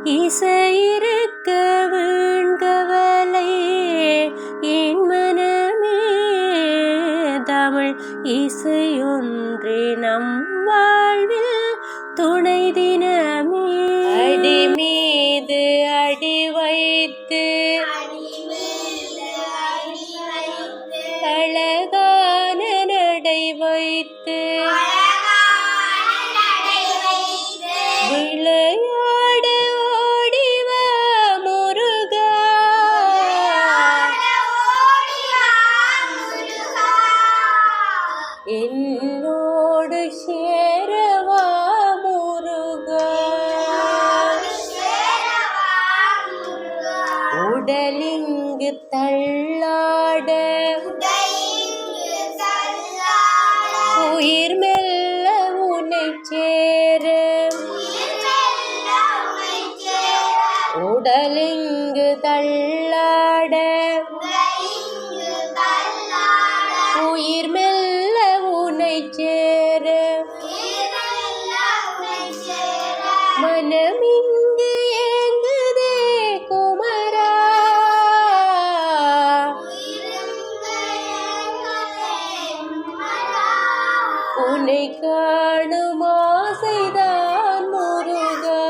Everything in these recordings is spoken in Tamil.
இசையிருக்க வீண்கவலை என் மனமே தமிழ் இசையொன்றே நம் வாழ்வில் துணை தினமே. அடி மீது அடி வைத்து அழகான நடை வைத்து விளையாட ஓடிவா முருகா, என்னோடு சேரவா முருகா. உடலிங்கு தள்ளாட உயிர் மெல்ல உன்னை சேர, உடலிங்கு தள்ளாட உயிர் மெல்ல உன்னை சேர, மனமிங்கு ஏங்குதே குமரா, உன்னை காணும் ஆசைதான் முருகா,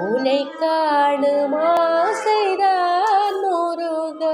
உன்னை காணும் ஆசைதான் முருகா.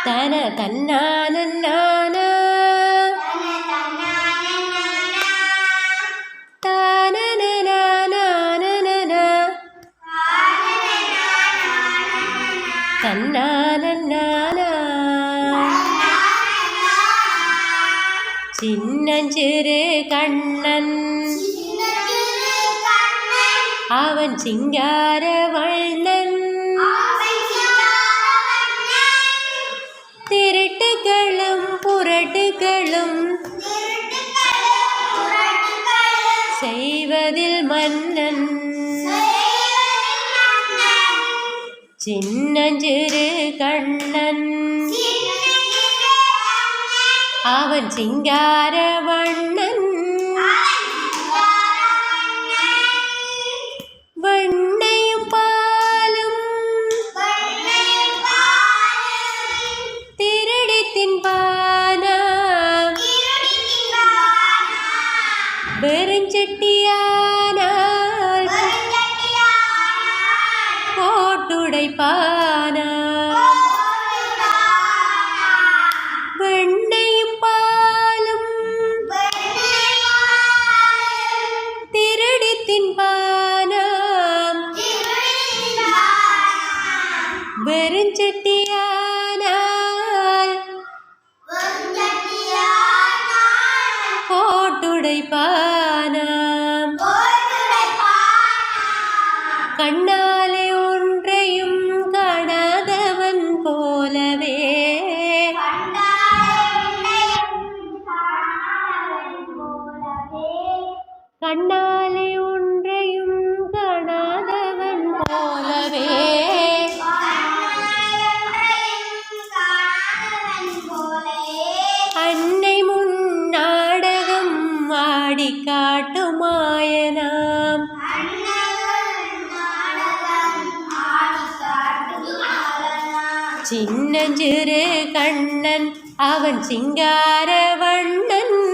தன தன்னான சின்னஞ்சிறு கண்ணன் அவன் சிங்கார வண்ணன், திருட்டுகளும் புரட்டுகளும் செய்வதில் மன்னன். சின்னஞ்சிறு கண்ணன் அவன் சிங்கார வண்ணன், வெண்ணையும் பாலும் திருடி தின்பானா, வெறுஞ்சட்டியானால் போட்டுடைப்பானா. வெண்ணையும் பாலும் திருடி தின்பானா, வெறுஞ்சட்டியானால் போட்டுடைப்பானா. கண்ணாலே ஒன்றையும் காணாதவன் போலவே, கண்ணாலே ஒன்றையும் காணாதவன் போலவே ஆடிக்காட்டும் மாயனாம். சின்னஞ்சிறு கண்ணன் அவன் சிங்கார வண்ணன்.